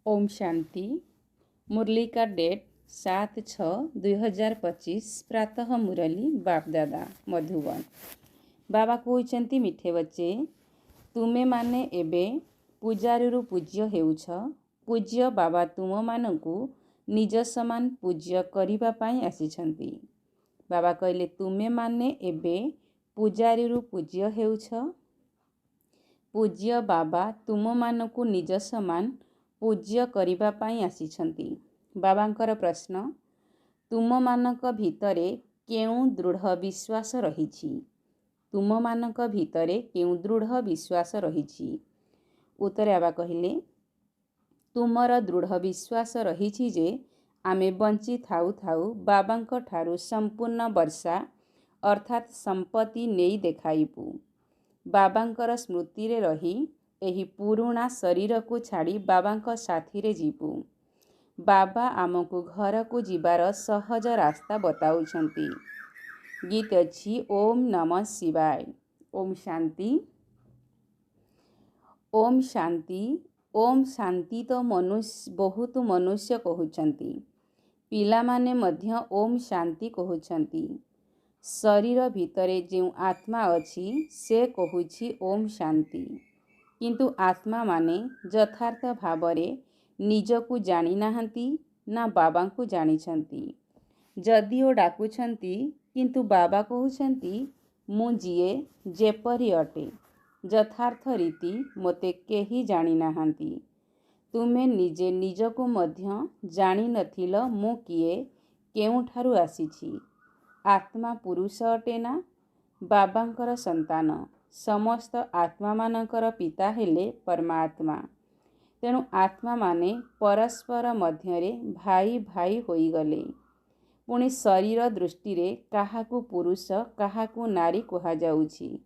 ओम शांति। मुरली का डेट 7/6/2025 प्रातः मुरली बापदादा मधुबन। बाबा कहते मिठे बच्चे तुमे माने एबे पूजारू पूज्य हेउछ। पूज्य बाबा तुम मानकु निज समान पूज्य करिबा पाई आसिछंती। बाबा कहले तुमे माने एबे पूजारू पूज्य हेउछ। पूज्य बाबा तुम मानकु निज समान पूज्य करिबा पाई आसिछंती। बाबांकर प्रश्न तुम मानक भितरे केउं दृढ़ विश्वास रहिछि? तुम मानक भितरे केउं दृढ़ विश्वास रहिछि? उत्तर बाबा कहले तुमर दृढ़ विश्वास रहिछि जे आमे बंची थाउ थाउ बाबांक ठारू संपूर्ण वर्षा अर्थात संपत्ति नेई देखाइबु। बाबांकर स्मृति रे रही एही पुरुणा शरीर को छाड़ी बाबांक साथी रे जीवु। बाबा आमको घर को जीवार सहज रास्ता बताउछंती। गीत अछि ओम नमः शिवाय। ओम शांति। ओम शांति। ओम शांति तो मनुष्य बहुत मनुष्य कहउछंती। पिला माने मध्य ओम शांति कहउछंती। शरीर भितरे जो आत्मा अछि से कहूछि ओम शांति। किंतु आत्मा माने यथार्थ भावरे निजकु जानी नाहंती ना बाबा को जानिछंती। जदिओ डाकुछंती किंतु बाबा कहउछंती मु जिए जेपरि अटे यथार्थ रीति मोते केही जानी नाहंती। तुमे निजे निजकु मध्य जानी नथिल मु किए केउठारु आसीछि। आत्मा पुरुष अटे ना बाबांकर संतान। समस्त आत्मा मानकर पिता हेले परमात्मा। तेणु आत्मा माने परस्पर मध्यरे भाई भाई होई गले। पुणी शरीर दृष्टि रे काहाकु पुरुष काहाकु नारी कहा जाउछि।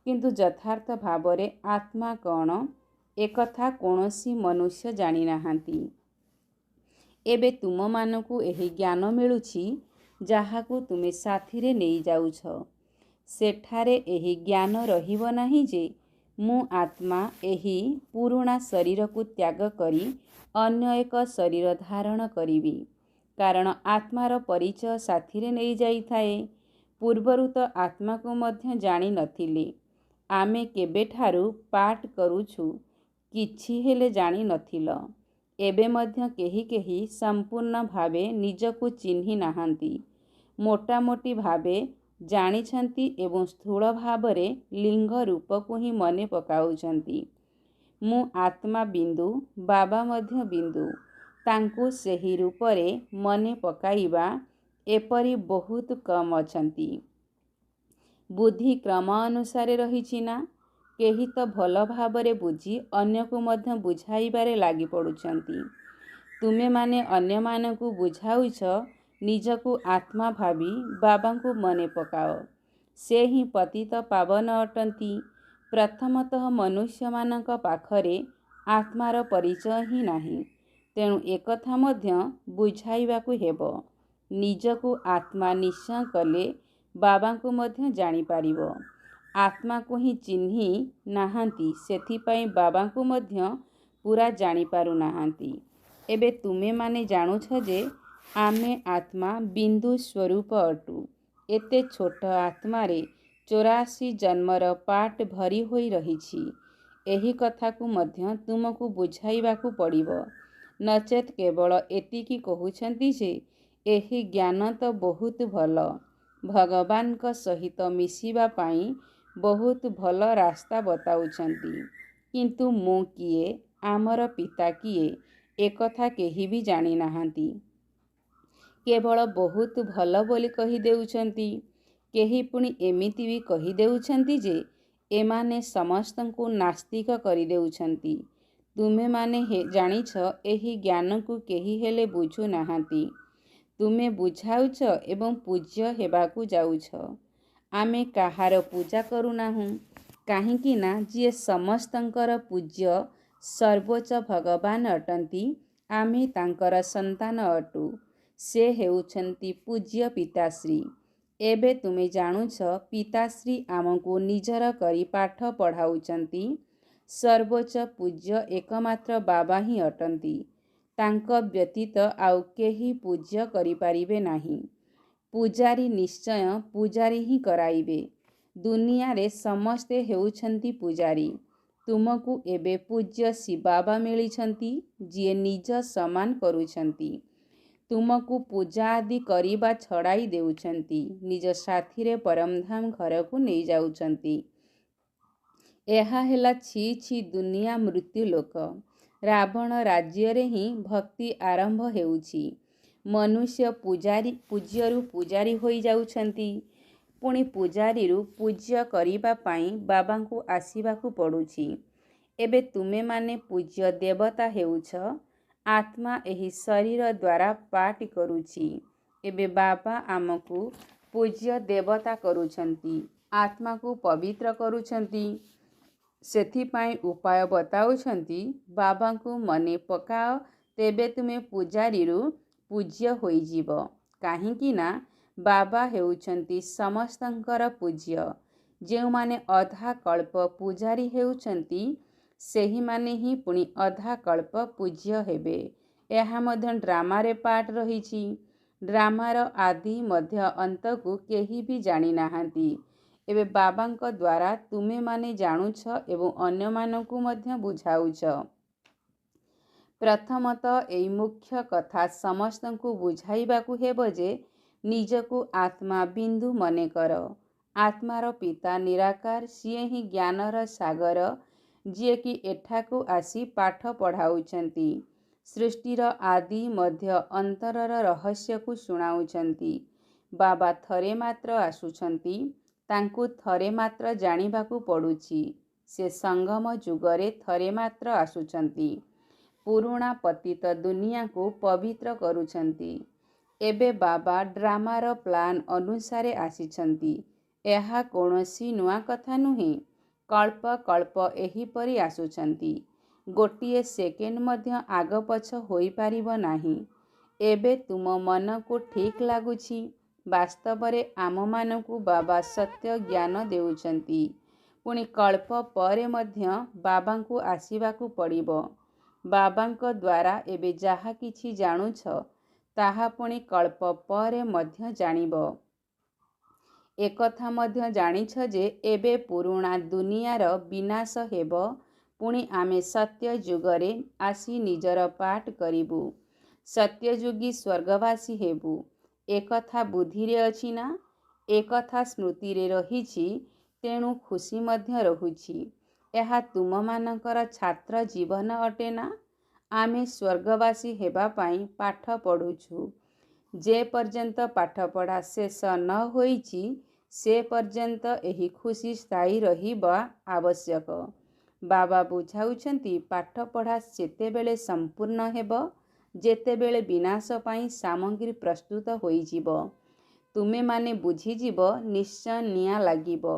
किंतु यथार्थ भावरे आत्मा कौन एकथा कोनोसी मनुष्य जानी नाहांती। एबे तुम मानकु एही ज्ञान मिलुछि जाहाकु तुमे साथी रे नेई जाउछ। सेठारे एही ज्ञान रहिबो नाही जे मु आत्मा एही पुरुणा शरीर को त्याग करी अन्य एक शरीर धारण करिबी। कारण आत्मार परिचय साथी रे नेई जाई थाए। पूर्वरु तो आत्मा को मध्य जानी नथिले। आमे केबेठारु पाठ करूछु किछि हेले जानी नथिल। एबे मध्य केही केही संपूर्ण भावे निजकु चिन्ही नाहांती। मोटा मोटी भावे जानिछंती एवं स्थूल भावरे लिंग रूप को ही मने पकाउछंती। मु आत्मा बिंदु बाबा मध्य बिंदु तांकु सेही रूपरे मने पकाइबा एपरि बहुत कम अछंती। बुद्धि क्रम अनुसारे रहिछि ना। केही तो भल भावरे बुझी अन्य को मध्य बुझाइबारे लागि पडुछंती। तुमे माने अन्य मानकु बुझाउछ निजकु आत्मा भावी बाबांकु मने पकाओ। से ही पतित पावन अटंती। प्रथमतः मनुष्य मानक पाखरे आत्मार परिचय ही नाही। तेणु एकथा मध्य बुझाइबाकु हेबो। निजकु आत्मा निश्चय कले बाबांकु मध्य जानी पारिबो। आत्मा को ही चिन्ही नाहांती सेथिपाई बाबांकु मध्य पूरा जानी पारु नाहांती। एबे तुमे माने जानुछ जे आमे आत्मा बिंदु स्वरूप अटु। एते छोट आत्मारे 84 जन्मर पाठ भरी होई रहिछि। एही कथा को मध्य तुमको बुझाइबाकु पड़िबो। नचेत केवल एतिकी कहउछंती जे एही ज्ञान तो बहुत भल। भगवान का सहित मिसिबा पाई बहुत भल रास्ता बताउछंती। किंतु मु किए आमर पिता किए एकथा केही भी जानी नाहांती। केवल बहुत भल बोली कही देउछंती। केही पुणी एमिति भी कही देउछंती जे एमाने समस्तंकु नास्तिक करी देउछंती। तुमे माने जानिछ एही ज्ञान को केही हेले बुझु नाहांती। तुमे बुझाउछ एवं पूज्य हेबाकु जाउछ। आमे काहार पूजा करू नाहु। काहिंकी ना जिए समस्तंकर पूज्य सर्वोच्च भगवान अटंती आमे तांकर संतान अटु। से हेउछंती पूज्य पिताश्री। एबे तुमे जानुछ पिताश्री आमको निजर करी पाठ पढ़ाउछंती। सर्वोच्च पूज्य एकमात्र बाबा ही अटंती। ତାଙ୍କ ବ୍ୟତୀତ ଆଉ କେହି ପୂଜ୍ୟ କରିପାରିବେ ନାହିଁ। ପୂଜାରୀ ନିଶ୍ଚୟ ପୂଜାରୀ ହିଁ କରାଇବେ। ଦୁନିଆରେ ସମସ୍ତେ ହେଉଛନ୍ତି ପୂଜାରୀ। ତୁମକୁ ଏବେ ପୂଜ୍ୟ ଶିବାବା ମିଳିଛନ୍ତି, ଯିଏ ନିଜ ସମାନ କରୁଛନ୍ତି। ତୁମକୁ ପୂଜା ଆଦି କରିବା ଛଡ଼ାଇ ଦେଉଛନ୍ତି, ନିଜ ସାଥିରେ ପରମଧାମ ଘରକୁ ନେଇଯାଉଛନ୍ତି। ଏହା ହେଲା ଛି ଛି ଦୁନିଆ ମୃତ୍ୟୁ ଲୋକ। ରାବଣ ରାଜ୍ୟରେ ହିଁ ଭକ୍ତି ଆରମ୍ଭ ହେଉଛି। ମନୁଷ୍ୟ ପୂଜ୍ୟରୁ ପୂଜାରୀ ହୋଇଯାଉଛନ୍ତି। ପୁଣି ପୂଜାରୀରୁ ପୂଜ୍ୟ କରିବା ପାଇଁ ବାବାଙ୍କୁ ଆସିବାକୁ ପଡ଼ୁଛି। ଏବେ ତୁମେମାନେ ପୂଜ୍ୟ ଦେବତା ହେଉଛ। ଆତ୍ମା ଏହି ଶରୀର ଦ୍ୱାରା ପାଠ କରୁଛି। ଏବେ ବାବା ଆମକୁ ପୂଜ୍ୟ ଦେବତା କରୁଛନ୍ତି, ଆତ୍ମାକୁ ପବିତ୍ର କରୁଛନ୍ତି। ସେଥିପାଇଁ ଉପାୟ ବତାଉଛନ୍ତି। ବାବାଙ୍କୁ ମନେ ପକାଅ, ତେବେ ତୁମେ ପୂଜାରୀରୁ ପୂଜ୍ୟ ହୋଇଯିବ। କାହିଁକି ନା ବାବା ହେଉଛନ୍ତି ସମସ୍ତଙ୍କର ପୂଜ୍ୟ। ଯେଉଁମାନେ ଅଧା କଳ୍ପ ପୂଜାରୀ ହେଉଛନ୍ତି, ସେହିମାନେ ହିଁ ପୁଣି ଅଧା କଳ୍ପ ପୂଜ୍ୟ ହେବେ। ଏହା ମଧ୍ୟ ଡ୍ରାମାରେ ପାଠ ରହିଛି। ଡ୍ରାମାର ଆଦି ମଧ୍ୟ ଅନ୍ତକୁ କେହି ବି ଜାଣିନାହାନ୍ତି। ଏବେ ବାବାଙ୍କ ଦ୍ୱାରା ତୁମେମାନେ ଜାଣୁଛ ଏବଂ ଅନ୍ୟମାନଙ୍କୁ ମଧ୍ୟ ବୁଝାଉଛ। ପ୍ରଥମତଃ ଏହି ମୁଖ୍ୟ କଥା ସମସ୍ତଙ୍କୁ ବୁଝାଇବାକୁ ହେବ ଯେ ନିଜକୁ ଆତ୍ମା ବିନ୍ଦୁ ମନେକର। ଆତ୍ମାର ପିତା ନିରାକାର, ସିଏ ହିଁ ଜ୍ଞାନର ସାଗର, ଯିଏକି ଏଠାକୁ ଆସି ପାଠ ପଢ଼ାଉଛନ୍ତି। ସୃଷ୍ଟିର ଆଦି ମଧ୍ୟ ଅନ୍ତରର ରହସ୍ୟକୁ ଶୁଣାଉଛନ୍ତି। ବାବା ଥରେ ମାତ୍ର ଆସୁଛନ୍ତି, ତାଙ୍କୁ ଥରେ ମାତ୍ର ଜାଣିବାକୁ ପଡ଼ୁଛି। ସେ ସଙ୍ଗମ ଯୁଗରେ ଥରେ ମାତ୍ର ଆସୁଛନ୍ତି। ପୁରୁଣା ପତିତ ଦୁନିଆକୁ ପବିତ୍ର କରୁଛନ୍ତି। ଏବେ ବାବା ଡ୍ରାମାର ପ୍ଲାନ୍ ଅନୁସାରେ ଆସିଛନ୍ତି। ଏହା କୌଣସି ନୂଆ କଥା ନୁହେଁ। କଳ୍ପ କଳ୍ପ ଏହିପରି ଆସୁଛନ୍ତି। ଗୋଟିଏ ସେକେଣ୍ଡ ମଧ୍ୟ ଆଗପଛ ହୋଇପାରିବ ନାହିଁ। ଏବେ ତୁମ ମନକୁ ଠିକ୍ ଲାଗୁଛି। ବାସ୍ତବରେ ଆମମାନଙ୍କୁ ବାବା ସତ୍ୟ ଜ୍ଞାନ ଦେଉଛନ୍ତି। ପୁଣି କଳ୍ପ ପରେ ମଧ୍ୟ ବାବାଙ୍କୁ ଆସିବାକୁ ପଡ଼ିବ। ବାବାଙ୍କ ଦ୍ୱାରା ଏବେ ଯାହା କିଛି ଜାଣୁଛ, ତାହା ପୁଣି କଳ୍ପ ପରେ ମଧ୍ୟ ଜାଣିବ। ଏକଥା ମଧ୍ୟ ଜାଣିଛ ଯେ ଏବେ ପୁରୁଣା ଦୁନିଆର ବିନାଶ ହେବ। ପୁଣି ଆମେ ସତ୍ୟ ଯୁଗରେ ଆସି ନିଜର ପାଠ କରିବୁ। ସତ୍ୟଯୁଗୀ ସ୍ୱର୍ଗବାସୀ ହେବୁ। ଏକଥା ବୁଦ୍ଧିରେ ଅଛି ନା? ଏକଥା ସ୍ମୃତିରେ ରହିଛି, ତେଣୁ ଖୁସି ମଧ୍ୟ ରହୁଛି। ଏହା ତୁମମାନଙ୍କର ଛାତ୍ର ଜୀବନ ଅଟେ ନା? ଆମେ ସ୍ୱର୍ଗବାସୀ ହେବା ପାଇଁ ପାଠ ପଢ଼ୁଛୁ। ଯେ ପର୍ଯ୍ୟନ୍ତ ପାଠପଢ଼ା ଶେଷ ନ ହୋଇଛି, ସେ ପର୍ଯ୍ୟନ୍ତ ଏହି ଖୁସି ସ୍ଥାୟୀ ରହିବା ଆବଶ୍ୟକ। ବାବା ବୁଝାଉଛନ୍ତି, ପାଠପଢ଼ା ସେତେବେଳେ ସମ୍ପୂର୍ଣ୍ଣ ହେବ, ଯେତେବେଳେ ବିନାଶ ପାଇଁ ସାମଗ୍ରୀ ପ୍ରସ୍ତୁତ ହୋଇଯିବ। ତୁମେମାନେ ବୁଝିଯିବ, ନିଶ୍ଚୟ ନିଆଁ ଲାଗିବ।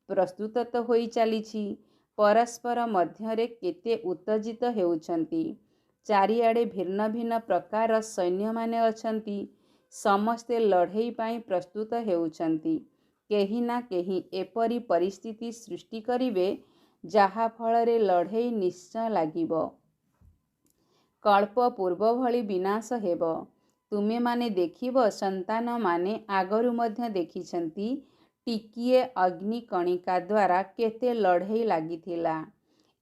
ପ୍ରସ୍ତୁତ ତ ହୋଇ ଚାଲିଛି। ପରସ୍ପର ମଧ୍ୟରେ କେତେ ଉତ୍ତେଜିତ ହେଉଛନ୍ତି। ଚାରିଆଡ଼େ ଭିନ୍ନ ଭିନ୍ନ ପ୍ରକାରର ସୈନ୍ୟମାନେ ଅଛନ୍ତି। ସମସ୍ତେ ଲଢ଼େଇ ପାଇଁ ପ୍ରସ୍ତୁତ ହେଉଛନ୍ତି। କେହି ନା କେହି ଏପରି ପରିସ୍ଥିତି ସୃଷ୍ଟି କରିବେ, ଯାହା ଫଳରେ ଲଢ଼େଇ ନିଶ୍ଚୟ ଲାଗିବ। କଳ୍ପ ପୂର୍ବ ଭଳି ବିନାଶ ହେବ। ତୁମେମାନେ ଦେଖିବ, ସନ୍ତାନମାନେ ଆଗରୁ ମଧ୍ୟ ଦେଖିଛନ୍ତି, ଟିକିଏ ଅଗ୍ନିକଣିକା ଦ୍ୱାରା କେତେ ଲଢ଼େଇ ଲାଗିଥିଲା।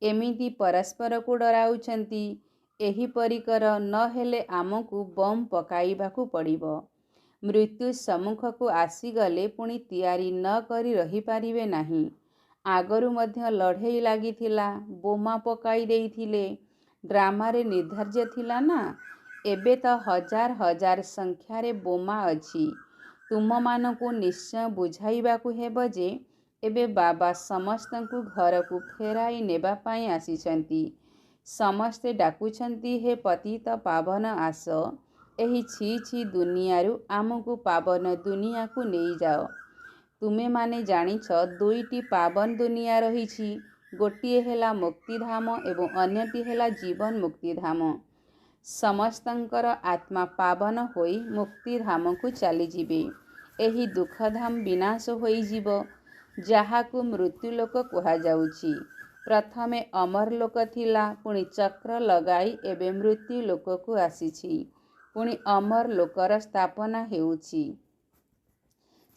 ଏମିତି ପରସ୍ପରକୁ ଡରାଉଛନ୍ତି। ଏହିପରି କର, ନ ହେଲେ ଆମକୁ ବମ୍ ପକାଇବାକୁ ପଡ଼ିବ। ମୃତ୍ୟୁ ସମ୍ମୁଖକୁ ଆସିଗଲେ ପୁଣି ତିଆରି ନ କରି ରହିପାରିବେ ନାହିଁ। ଆଗରୁ ମଧ୍ୟ ଲଢ଼େଇ ଲାଗିଥିଲା, ବୋମା ପକାଇ ଦେଇଥିଲେ। ଡ୍ରାମାରେ ନିର୍ଦ୍ଧାର୍ଯ୍ୟ ଥିଲା ନା? ଏବେ ତ ହଜାର ହଜାର ସଂଖ୍ୟାରେ ବୋମା ଅଛି। ତୁମମାନଙ୍କୁ ନିଶ୍ଚୟ ବୁଝାଇବାକୁ ହେବ ଯେ ଏବେ ବାବା ସମସ୍ତଙ୍କୁ ଘରକୁ ଫେରାଇ ନେବା ପାଇଁ ଆସିଛନ୍ତି। ସମସ୍ତେ ଡାକୁଛନ୍ତି, ହେ ପତିତ ପାବନ ଆସ। ଏହି ଛି ଛି ଦୁନିଆରୁ ଆମକୁ ପାବନ ଦୁନିଆକୁ ନେଇଯାଅ। ତୁମେମାନେ ଜାଣିଛ, ଦୁଇଟି ପାବନ ଦୁନିଆ ରହିଛି। ଗୋଟିଏ ହେଲା ମୁକ୍ତିଧାମ ଏବଂ ଅନ୍ୟଟି ହେଲା ଜୀବନ ମୁକ୍ତିଧାମ। ସମସ୍ତଙ୍କର ଆତ୍ମା ପାବନ ହୋଇ ମୁକ୍ତିଧାମକୁ ଚାଲିଯିବେ। ଏହି ଦୁଃଖଧାମ ବିନାଶ ହୋଇଯିବ, ଯାହାକୁ ମୃତ୍ୟୁଲୋକ କୁହାଯାଉଛି। ପ୍ରଥମେ ଅମର ଲୋକ ଥିଲା, ପୁଣି ଚକ୍ର ଲଗାଇ ଏବେ ମୃତ୍ୟୁ ଲୋକକୁ ଆସିଛି, ପୁଣି ଅମର ଲୋକର ସ୍ଥାପନା ହେଉଛି।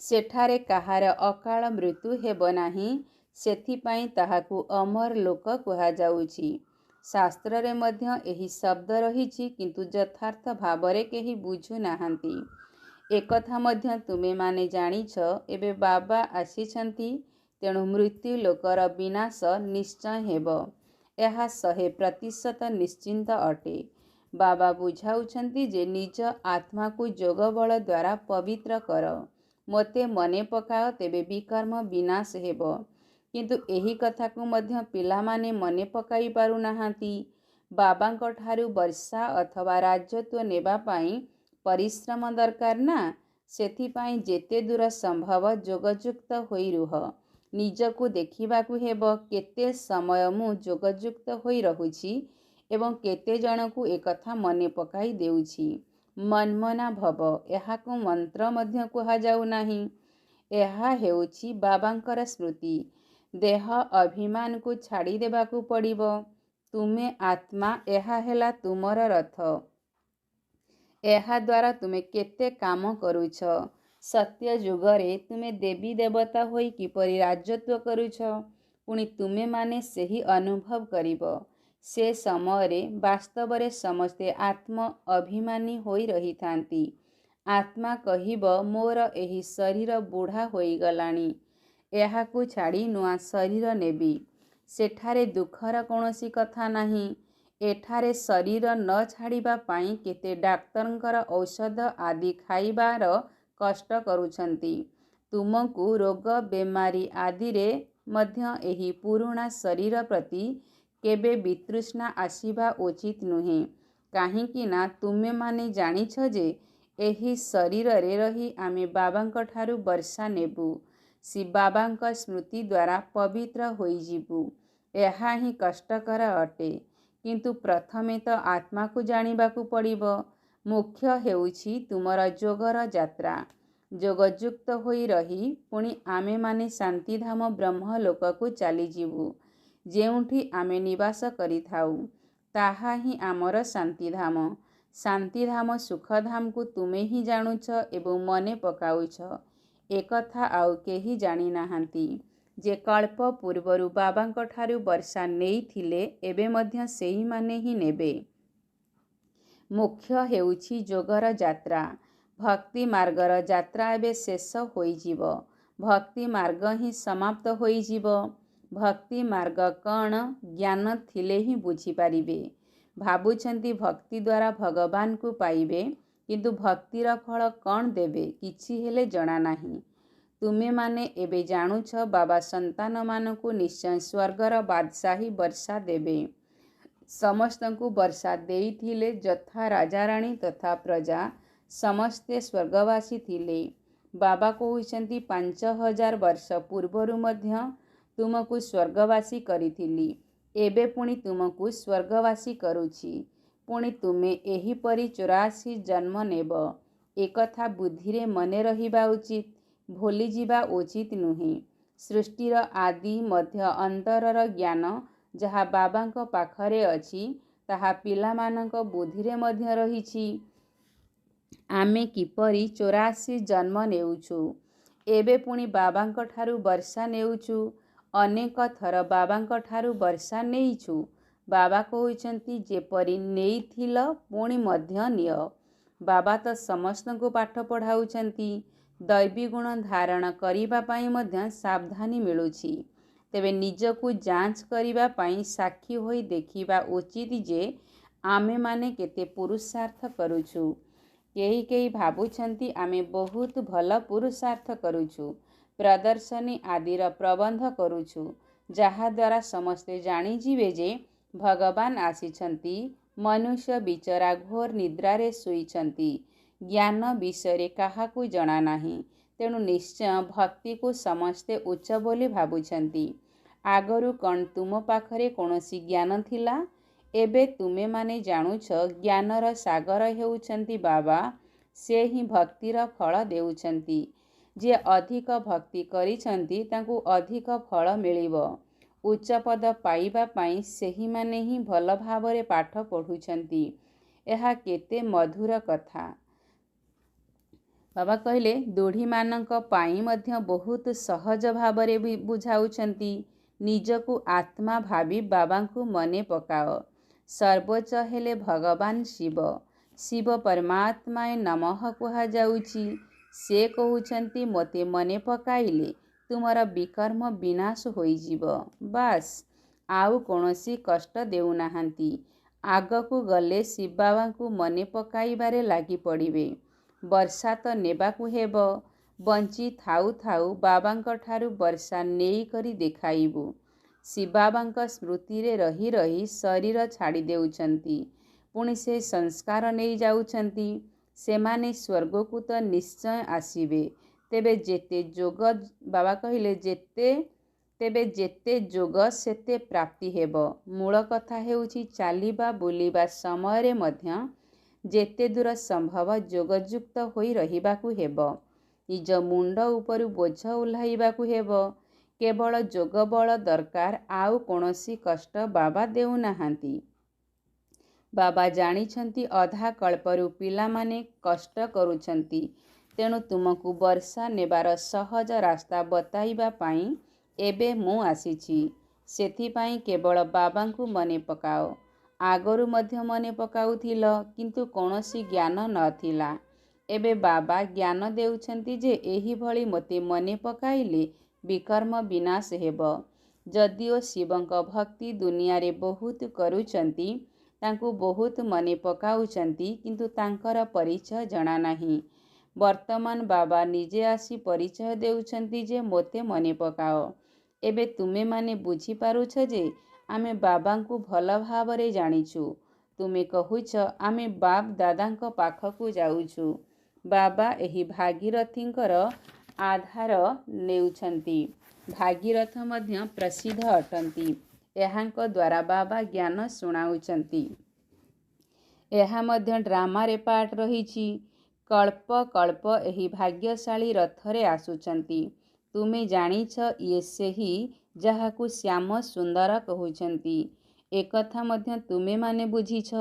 ସେଠାରେ କାହାର ଅକାଳ ମୃତ୍ୟୁ ହେବ ନାହିଁ, ସେଥିପାଇଁ ତାହାକୁ ଅମର ଲୋକ କୁହାଯାଉଛି। ଶାସ୍ତ୍ରରେ ମଧ୍ୟ ଏହି ଶବ୍ଦ ରହିଛି, କିନ୍ତୁ ଯଥାର୍ଥ ଭାବରେ କେହି ବୁଝୁନାହାନ୍ତି। ଏକଥା ମଧ୍ୟ ତୁମେମାନେ ଜାଣିଛ, ଏବେ ବାବା ଆସିଛନ୍ତି, ତେଣୁ ମୃତ୍ୟୁ ଲୋକର ବିନାଶ ନିଶ୍ଚୟ ହେବ। ଏହା 100% ନିଶ୍ଚିନ୍ତ ଅଟେ। ବାବା ବୁଝାଉଛନ୍ତି ଯେ ନିଜ ଆତ୍ମାକୁ ଯୋଗ ବଳ ଦ୍ୱାରା ପବିତ୍ର କର। ମୋତେ ମନେ ପକାଅ, ତେବେ ବିକର୍ମ ବିନାଶ ହେବ। କିନ୍ତୁ ଏହି କଥାକୁ ମଧ୍ୟ ପିଲାମାନେ ମନେ ପକାଇ ପାରୁନାହାନ୍ତି। ବାବାଙ୍କ ଠାରୁ ବର୍ଷା ଅଥବା ରାଜତ୍ୱ ନେବା ପାଇଁ ପରିଶ୍ରମ ଦରକାର ନା। ସେଥିପାଇଁ ଯେତେ ଦୂର ସମ୍ଭବ ଯୋଗଯୁକ୍ତ ହୋଇ ରୁହ। ନିଜକୁ ଦେଖିବାକୁ ହେବ, କେତେ ସମୟ ମୁଁ ଯୋଗଯୁକ୍ତ ହୋଇ ରହୁଛି ଏବଂ କେତେ ଜଣଙ୍କୁ ଏକଥା ମନେ ପକାଇ ଦେଉଛି। ମନ୍ମନା ଭବ, ଏହାକୁ ମନ୍ତ୍ର ମଧ୍ୟ କୁହାଯାଉ ନାହିଁ। ଏହା ହେଉଛି ବାବାଙ୍କର ସ୍ମୃତି। ଦେହ ଅଭିମାନକୁ ଛାଡ଼ି ଦେବାକୁ ପଡ଼ିବ। ତୁମେ ଆତ୍ମା, ଏହା ହେଲା ତୁମର ରଥ। ଏହାଦ୍ୱାରା ତୁମେ କେତେ କାମ କରୁଛ। ସତ୍ୟ ଯୁଗରେ ତୁମେ ଦେବୀ ଦେବତା ହୋଇ କିପରି ରାଜତ୍ୱ କରୁଛ, ପୁଣି ତୁମେମାନେ ସେହି ଅନୁଭବ କରିବ। ସେ ସମୟରେ ବାସ୍ତବରେ ସମସ୍ତେ ଆତ୍ମ ଅଭିମାନୀ ହୋଇ ରହିଥାନ୍ତି। ଆତ୍ମା କହିବ, ମୋର ଏହି ଶରୀର ବୁଢ଼ା ହୋଇଗଲାଣି, ଏହାକୁ ଛାଡ଼ି ନୂଆ ଶରୀର ନେବି। ସେଠାରେ ଦୁଃଖର କୌଣସି କଥା ନାହିଁ। ଏଠାରେ ଶରୀର ନ ଛାଡ଼ିବା ପାଇଁ କେତେ ଡାକ୍ତରଙ୍କର ଔଷଧ ଆଦି ଖାଇବାର କଷ୍ଟ କରୁଛନ୍ତି। ତୁମକୁ ରୋଗ ବେମାରୀ ଆଦିରେ ମଧ୍ୟ ଏହି ପୁରୁଣା ଶରୀର ପ୍ରତି କେବେ ବିତୃଷ୍ଣା ଆସିବା ଉଚିତ ନୁହେଁ। କାହିଁକି ନା ତୁମେମାନେ ଜାଣିଛ ଯେ ଏହି ଶରୀରରେ ରହି ଆମେ ବାବାଙ୍କ ଠାରୁ ବର୍ଷା ନେବୁ। ବାବାଙ୍କ ସ୍ମୃତି ଦ୍ୱାରା ପବିତ୍ର ହୋଇଯିବୁ। ଏହା ହିଁ କଷ୍ଟକର ଅଟେ। କିନ୍ତୁ ପ୍ରଥମେ ତ ଆତ୍ମାକୁ ଜାଣିବାକୁ ପଡ଼ିବ। ମୁଖ୍ୟ ହେଉଛି ତୁମର ଯୋଗର ଯାତ୍ରା। ଯୋଗଯୁକ୍ତ ହୋଇ ରହି ପୁଣି ଆମେମାନେ ଶାନ୍ତିଧାମ ବ୍ରହ୍ମଲୋକକୁ ଚାଲିଯିବୁ। ଯେଉଁଠି ଆମେ ନିବାସ କରିଥାଉ, ତାହା ହିଁ ଆମର ଶାନ୍ତିଧାମ। ଶାନ୍ତିଧାମ ସୁଖଧାମକୁ ତୁମେ ହିଁ ଜାଣୁଛ ଏବଂ ମନେ ପକାଉଛ। ଏକଥା ଆଉ କେହି ଜାଣିନାହାନ୍ତି ଯେ କଳ୍ପ ପୂର୍ବରୁ ବାବାଙ୍କ ଠାରୁ ବର୍ଷା ନେଇଥିଲେ, ଏବେ ମଧ୍ୟ ସେହିମାନେ ହିଁ ନେବେ। ମୁଖ୍ୟ ହେଉଛି ଯୋଗର ଯାତ୍ରା। ଭକ୍ତି ମାର୍ଗର ଯାତ୍ରା ଏବେ ଶେଷ ହୋଇଯିବ। ଭକ୍ତି ମାର୍ଗ ହିଁ ସମାପ୍ତ ହୋଇଯିବ। ଭକ୍ତି ମାର୍ଗ କ'ଣ, ଜ୍ଞାନ ଥିଲେ ହିଁ ବୁଝିପାରିବେ। ଭାବୁଛନ୍ତି ଭକ୍ତି ଦ୍ୱାରା ଭଗବାନଙ୍କୁ ପାଇବେ, କିନ୍ତୁ ଭକ୍ତିର ଫଳ କ'ଣ ଦେବେ, କିଛି ହେଲେ ଜଣାନାହିଁ। ତୁମେମାନେ ଏବେ ଜାଣୁଛ, ବାବା ସନ୍ତାନମାନଙ୍କୁ ନିଶ୍ଚୟ ସ୍ୱର୍ଗର ବାଦଶାହୀ ବର୍ଷା ଦେବେ। ସମସ୍ତଙ୍କୁ ବର୍ଷା ଦେଇଥିଲେ, ଯଥା ରାଜାରାଣୀ ତଥା ପ୍ରଜା ସମସ୍ତେ ସ୍ୱର୍ଗବାସୀ ଥିଲେ। ବାବା କହୁଛନ୍ତି, 5000 ବର୍ଷ ପୂର୍ବରୁ ମଧ୍ୟ ତୁମକୁ ସ୍ୱର୍ଗବାସୀ କରିଥିଲି, ଏବେ ପୁଣି ତୁମକୁ ସ୍ୱର୍ଗବାସୀ କରୁଛି। ପୁଣି ତୁମେ ଏହିପରି 84 ଜନ୍ମ ନେବ। ଏକଥା ବୁଦ୍ଧିରେ ମନେ ରହିବା ଉଚିତ, ଭୁଲିଯିବା ଉଚିତ ନୁହେଁ। ସୃଷ୍ଟିର ଆଦି ମଧ୍ୟ ଅନ୍ତରର ଜ୍ଞାନ ଯାହା ବାବାଙ୍କ ପାଖରେ ଅଛି, ତାହା ପିଲାମାନଙ୍କ ବୁଦ୍ଧିରେ ମଧ୍ୟ ରହିଛି। ଆମେ କିପରି 84 ଜନ୍ମ ନେଉଛୁ, ଏବେ ପୁଣି ବାବାଙ୍କ ଠାରୁ ବର୍ଷା ନେଉଛୁ। ଅନେକ ଥର ବାବାଙ୍କ ଠାରୁ ବର୍ଷା ନେଇଛୁ। ବାବା କହୁଛନ୍ତି, ଯେପରି ନେଇଥିଲ ପୁଣି ମଧ୍ୟ ନିଅ। ବାବା ତ ସମସ୍ତଙ୍କୁ ପାଠ ପଢ଼ାଉଛନ୍ତି। ଦୈବୀ ଗୁଣ ଧାରଣ କରିବା ପାଇଁ ମଧ୍ୟ ସାବଧାନୀ ମିଳୁଛି। ତେବେ ନିଜକୁ ଯାଞ୍ଚ କରିବା ପାଇଁ ସାକ୍ଷୀ ହୋଇ ଦେଖିବା ଉଚିତ ଯେ ଆମେମାନେ କେତେ ପୁରୁଷାର୍ଥ କରୁଛୁ। କେହି କେହି ଭାବୁଛନ୍ତି ଆମେ ବହୁତ ଭଲ ପୁରୁଷାର୍ଥ କରୁଛୁ, ପ୍ରଦର୍ଶନୀ ଆଦିର ପ୍ରବନ୍ଧ କରୁଛୁ, ଯାହାଦ୍ୱାରା ସମସ୍ତେ ଜାଣିଯିବେ ଯେ ଭଗବାନ ଆସିଛନ୍ତି। ମନୁଷ୍ୟ ବିଚରା ଘୋର ନିଦ୍ରାରେ ଶୋଇଛନ୍ତି। ଜ୍ଞାନ ବିଷୟରେ କାହାକୁ ଜଣାନାହିଁ। ତେଣୁ ନିଶ୍ଚୟ ଭକ୍ତିକୁ ସମସ୍ତେ ଉଚ୍ଚ ବୋଲି ଭାବୁଛନ୍ତି। ଆଗରୁ କ'ଣ ତୁମ ପାଖରେ କୌଣସି ଜ୍ଞାନ ଥିଲା? ଏବେ ତୁମେମାନେ ଜାଣୁଛ, ଜ୍ଞାନର ସାଗର ହେଉଛନ୍ତି ବାବା। ସେ ହିଁ ଭକ୍ତିର ଫଳ ଦେଉଛନ୍ତି। ଯିଏ ଅଧିକ ଭକ୍ତି କରିଛନ୍ତି, ତାଙ୍କୁ ଅଧିକ ଫଳ ମିଳିବ। ଉଚ୍ଚ ପଦ ପାଇବା ପାଇଁ ସେହିମାନେ ହିଁ ଭଲ ଭାବରେ ପାଠ ପଢ଼ୁଛନ୍ତି। ଏହା କେତେ ମଧୁର କଥା। ବାବା କହିଲେ ଦୃଢ଼ୀମାନଙ୍କ ପାଇଁ ମଧ୍ୟ ବହୁତ ସହଜ ଭାବରେ ବି ବୁଝାଉଛନ୍ତି। ନିଜକୁ ଆତ୍ମା ଭାବି ବାବାଙ୍କୁ ମନେ ପକାଅ। ସର୍ବୋଚ୍ଚ ହେଲେ ଭଗବାନ ଶିବ। ଶିବ ପରମାତ୍ମାଏ ନମଃ କୁହାଯାଉଛି। ସେ କହୁଛନ୍ତି ମୋତେ ମନେ ପକାଇଲେ ତୁମର ବିକର୍ମ ବିନାଶ ହୋଇଯିବ। ବାସ୍, ଆଉ କୌଣସି କଷ୍ଟ ଦେଉନାହାନ୍ତି। ଆଗକୁ ଗଲେ ଶିବ ବାବାଙ୍କୁ ମନେ ପକାଇବାରେ ଲାଗି ପଡ଼ିବେ। ବର୍ଷା ତ ନେବାକୁ ହେବ। ବଞ୍ଚି ଥାଉ ଥାଉ ବାବାଙ୍କ ଠାରୁ ବର୍ଷା ନେଇକରି ଦେଖାଇବୁ। ଶିବ ବାବାଙ୍କ ସ୍ମୃତିରେ ରହି ରହି ଶରୀର ଛାଡ଼ି ଦେଉଛନ୍ତି। ପୁଣି ସେ ସଂସ୍କାର ନେଇ ଯାଉଛନ୍ତି। ସେମାନେ ସ୍ୱର୍ଗକୁ ତ ନିଶ୍ଚୟ ଆସିବେ। ତେବେ ଯେତେ ଯୋଗ, ବାବା କହିଲେ ତେବେ ଯେତେ ଯୋଗ ସେତେ ପ୍ରାପ୍ତି ହେବ। ମୂଳ କଥା ହେଉଛି ଚାଲିବା ବୁଲିବା ସମୟରେ ମଧ୍ୟ ଯେତେ ଦୂର ସମ୍ଭବ ଯୋଗଯୁକ୍ତ ହୋଇ ରହିବାକୁ ହେବ। ନିଜ ମୁଣ୍ଡ ଉପରୁ ବୋଝ ଓହ୍ଲାଇବାକୁ ହେବ। କେବଳ ଯୋଗ ବଳ ଦରକାର, ଆଉ କୌଣସି କଷ୍ଟ ବାବା ଦେଉନାହାନ୍ତି। ବାବା ଜାଣିଛନ୍ତି ଅଧା କଳ୍ପରୁ ପିଲାମାନେ କଷ୍ଟ କରୁଛନ୍ତି। ତେଣୁ ତୁମକୁ ବର୍ଷା ନେବାର ସହଜ ରାସ୍ତା ବତାଇବା ପାଇଁ ଏବେ ମୁଁ ଆସିଛି। ସେଥିପାଇଁ କେବଳ ବାବାଙ୍କୁ ମନେ ପକାଅ। ଆଗରୁ ମଧ୍ୟ ମନେ ପକାଉଥିଲ, କିନ୍ତୁ କୌଣସି ଜ୍ଞାନ ନଥିଲା। ଏବେ ବାବା ଜ୍ଞାନ ଦେଉଛନ୍ତି ଯେ ଏହିଭଳି ମୋତେ ମନେ ପକାଇଲେ ବିକର୍ମ ବିନାଶ ହେବ। ଯଦିଓ ଶିବଙ୍କ ଭକ୍ତି ଦୁନିଆରେ ବହୁତ କରୁଛନ୍ତି, ତାଙ୍କୁ ବହୁତ ମନେ ପକାଉଛନ୍ତି, କିନ୍ତୁ ତାଙ୍କର ପରିଚୟ ଜଣାନାହିଁ। ବର୍ତ୍ତମାନ ବାବା ନିଜେ ଆସି ପରିଚୟ ଦେଉଛନ୍ତି ଯେ ମୋତେ ମନେ ପକାଅ। ଏବେ ତୁମେମାନେ ବୁଝିପାରୁଛ ଯେ ଆମେ ବାବାଙ୍କୁ ଭଲ ଭାବରେ ଜାଣିଛୁ। ତୁମେ କହୁଛ ଆମେ ବାପ ଦାଦାଙ୍କ ପାଖକୁ ଯାଉଛୁ। ବାବା ଏହି ଭାଗୀରଥୀଙ୍କର ଆଧାର ନେଉଛନ୍ତି। ଭାଗୀରଥ ମଧ୍ୟ ପ୍ରସିଦ୍ଧ ଅଟନ୍ତି। ଏହାଙ୍କ ଦ୍ୱାରା ବାବା ଜ୍ଞାନ ଶୁଣାଉଛନ୍ତି। ଏହା ମଧ୍ୟ ଡ୍ରାମାରେ ପାର୍ଟ ରହିଛି। କଳ୍ପ କଳ୍ପ ଏହି ଭାଗ୍ୟଶାଳୀ ରଥରେ ଆସୁଛନ୍ତି। ତୁମେ ଜାଣିଛ ଇଏ ସେହି ଯାହାକୁ ଶ୍ୟାମ ସୁନ୍ଦର କହୁଛନ୍ତି। ଏକଥା ମଧ୍ୟ ତୁମେମାନେ ବୁଝିଛ।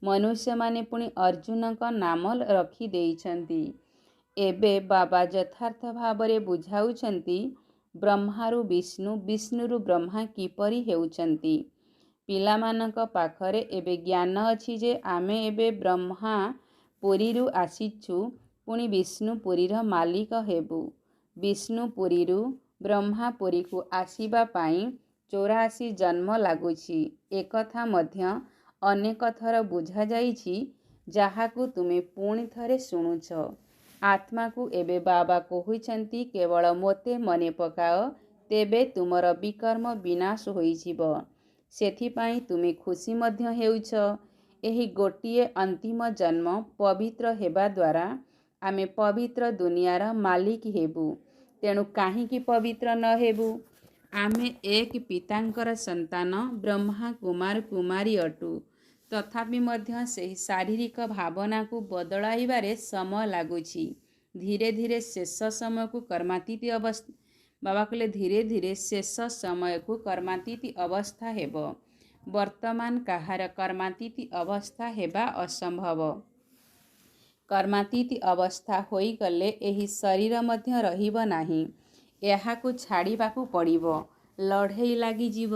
ମନୁଷ୍ୟମାନେ ପୁଣି ଅର୍ଜୁନଙ୍କ ନାମ ରଖିଦେଇଛନ୍ତି। ଏବେ ବାବା ଯଥାର୍ଥ ଭାବରେ ବୁଝାଉଛନ୍ତି ବ୍ରହ୍ମାରୁ ବିଷ୍ଣୁ, ବିଷ୍ଣୁରୁ ବ୍ରହ୍ମା କିପରି ହେଉଛନ୍ତି। ପିଲାମାନଙ୍କ ପାଖରେ ଏବେ ଜ୍ଞାନ ଅଛି ଯେ ଆମେ ଏବେ ବ୍ରହ୍ମା ପୁରୀରୁ ଆସିଛୁ, ପୁଣି ବିଷ୍ଣୁ ପୁରୀର ମାଲିକ ହେବୁ। ବିଷ୍ଣୁ ପୁରୀରୁ ବ୍ରହ୍ମାପୁରୀକୁ ଆସିବା ପାଇଁ 84 ଜନ୍ମ ଲାଗୁଛି। ଏକଥା ମଧ୍ୟ ଅନେକ ଥର ବୁଝାଯାଇଛି, ଯାହାକୁ ତୁମେ ପୁଣି ଥରେ ଶୁଣୁଛ। ଆତ୍ମାକୁ ଏବେ ବାବା କହୁଛନ୍ତି କେବଳ ମୋତେ ମନେ ପକାଅ, ତେବେ ତୁମର ବିକର୍ମ ବିନାଶ ହୋଇଯିବ। ସେଥିପାଇଁ ତୁମେ ଖୁସି ମଧ୍ୟ ହେଉଛ। ଏହି ଗୋଟିଏ ଅନ୍ତିମ ଜନ୍ମ ପବିତ୍ର ହେବା ଦ୍ୱାରା ଆମେ ପବିତ୍ର ଦୁନିଆର ମାଲିକ ହେବୁ। ତେଣୁ କାହିଁକି ପବିତ୍ର ନ ହେବୁ? ଆମେ ଏକ ପିତାଙ୍କର ସନ୍ତାନ, ବ୍ରହ୍ମା କୁମାର କୁମାରୀ ଅଟୁ। ତଥାପି ମଧ୍ୟ ସେହି ଶାରୀରିକ ଭାବନାକୁ ବଦଳାଇବାରେ ସମୟ ଲାଗୁଛି। ଧୀରେ ଧୀରେ ଶେଷ ସମୟକୁ କର୍ମାତୀତ ଅବସ୍ଥା ବାବା କହିଲେ ଧୀରେ ଧୀରେ ଶେଷ ସମୟକୁ କର୍ମାତୀତ ଅବସ୍ଥା ହେବ। ବର୍ତ୍ତମାନ କାହାର କର୍ମାତୀତ ଅବସ୍ଥା ହେବା ଅସମ୍ଭବ। କର୍ମାତୀତ ଅବସ୍ଥା ହୋଇଗଲେ ଏହି ଶରୀର ମଧ୍ୟ ରହିବ ନାହିଁ। ଏହାକୁ ଛାଡ଼ିବାକୁ ପଡ଼ିବ। ଲଢ଼େଇ ଲାଗିଯିବ।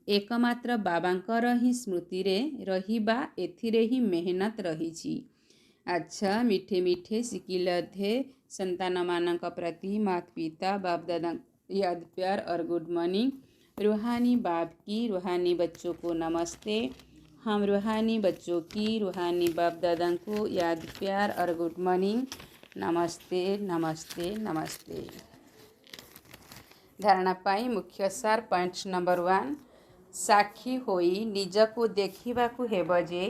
ଏକମାତ୍ର ବାବାଙ୍କର ହିଁ ସ୍ମୃତିରେ ରହିବା, ଏଥିରେ ହିଁ ମେହନତ ରହିଛି। ଆଚ୍ଛା, ମିଠେ ମିଠେ ସିକିଲେ ଅଧେ संतानों प्रति माता पिता बाप दादा याद प्यार और गुड मॉर्निंग। रूहानी बाप की रूहानी बच्चों को नमस्ते। हम रूहानी बच्चों की रूहानी बाप दादा को याद प्यार और गुड मॉर्निंग। नमस्ते नमस्ते नमस्ते। धारणा पाई मुख्य सार पॉइंट नंबर 1, साक्षी होई निजको देखिबाकु हेब जे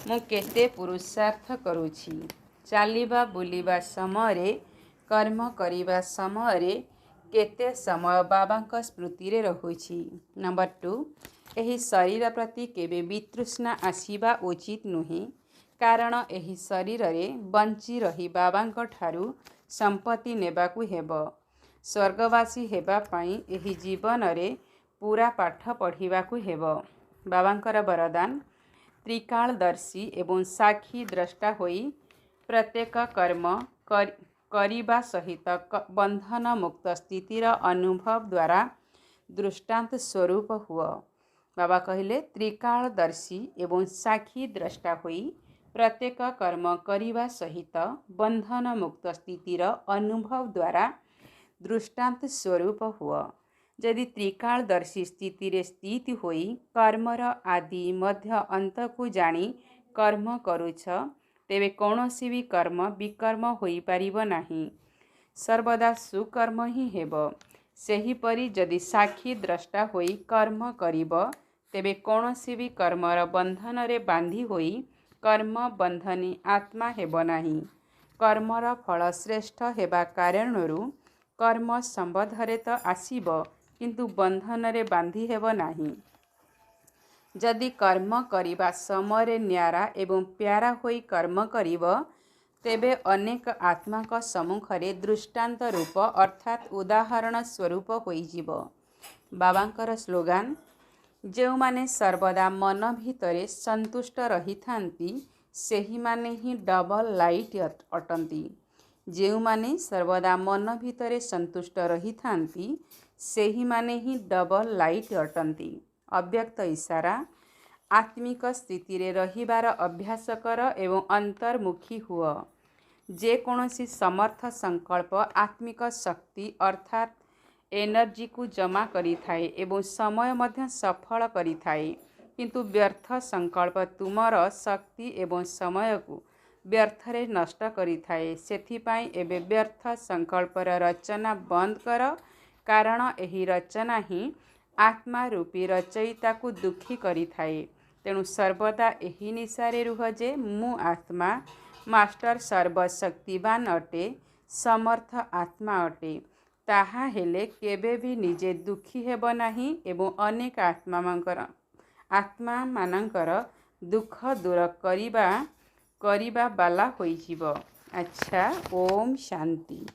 मु केते पुरुषार्थ करुछि। चालिबा बुलिबा समय, कर्म करिबा समय केते समय बाबांक स्मृति रे रहुछि। नंबर 2, एही शरीर प्रति केबे वितृष्णा आसीबा उचित नुहे, कारण एही शरीर रे बंची रही बाबांक ठारू संपत्ति नेबाकु हेब। स्वर्गवासी हेबा पाई एही जीवन रे पूरा पाठ पढ़िबाकु हेबो। बाबांकर वरदान त्रिकालदर्शी एवं साक्षी द्रष्टा होई प्रत्येक कर्म करिबा सहित बंधन मुक्त स्थितिर अनुभव द्वारा दृष्टांत स्वरूप हुआ। बाबा कहले त्रिकालदर्शी एवं साक्षी द्रष्टा होई प्रत्येक कर्म करिबा सहित बंधन मुक्त स्थितिर अनुभव द्वारा दृष्टांत स्वरूप हुआ। यदि त्रिकालदर्शी स्थिति रे स्थित होई कर्मर आदि मध्य अंत को जानी कर्म करुछ तेबे कौनसी भी कर्म विकर्म होई पारिबो नाही, सर्वदा सुकर्म ही हेबो। सेहीपरि यदि साक्षी द्रष्टा होई कर्म करिबो तेबे कौनसी भी कर्मर बंधन रे बांधी होई कर्म बंधनी आत्मा हेबो नाही। कर्मर फल श्रेष्ठ हेबा कारणरू कर्म संबंधरे तो आसीबो किंतु बंधन रे बांधी हेबो नाही। जदि कर्म करिबा समय न्यारा एवं प्यारा होई कर्म करिबो तेबे अनेक आत्मा का सम्मुखरे दृष्टांत रूप अर्थात उदाहरण स्वरूप होइजिबो। बाबांकर स्लोगान जो माने सर्वदा मन भितरे संतुष्ट रही थांती सेही माने ही डबल लाइट अटंती। जो माने सर्वदा मन भितरे संतुष्ट रही थांती सेही माने ही डबल लाइट अटंती। अव्यक्त इशारा आत्मिक स्थिति रे रहिबार अभ्यास कर एवं अंतर्मुखी हुआ। जे कौनसी समर्थ संकल्प आत्मिक शक्ति अर्थात एनर्जी को जमा करी थाए एवं समय मध्य सफल करी थाए, किंतु व्यर्थ संकल्प तुमर शक्ति एवं समय को व्यर्थरे नष्ट करी थाए। सेथिपाई एबे व्यर्थ संकल्पर रचना बंद कर, कारण एही रचना ही आत्मा रूपी रचयिता को दुखी करी थाए। तेणु सर्वदा एही निशारे रुह जे मु आत्मा मास्टर सर्वशक्तिवान अटे, समर्थ आत्मा अटे। ताहा हेले केबे भी निजे दुखी हेब नाही एवं अनेक आत्मा मानकर दुख दूर करिबा बाला होइजिबो। अच्छा, ओम शांति।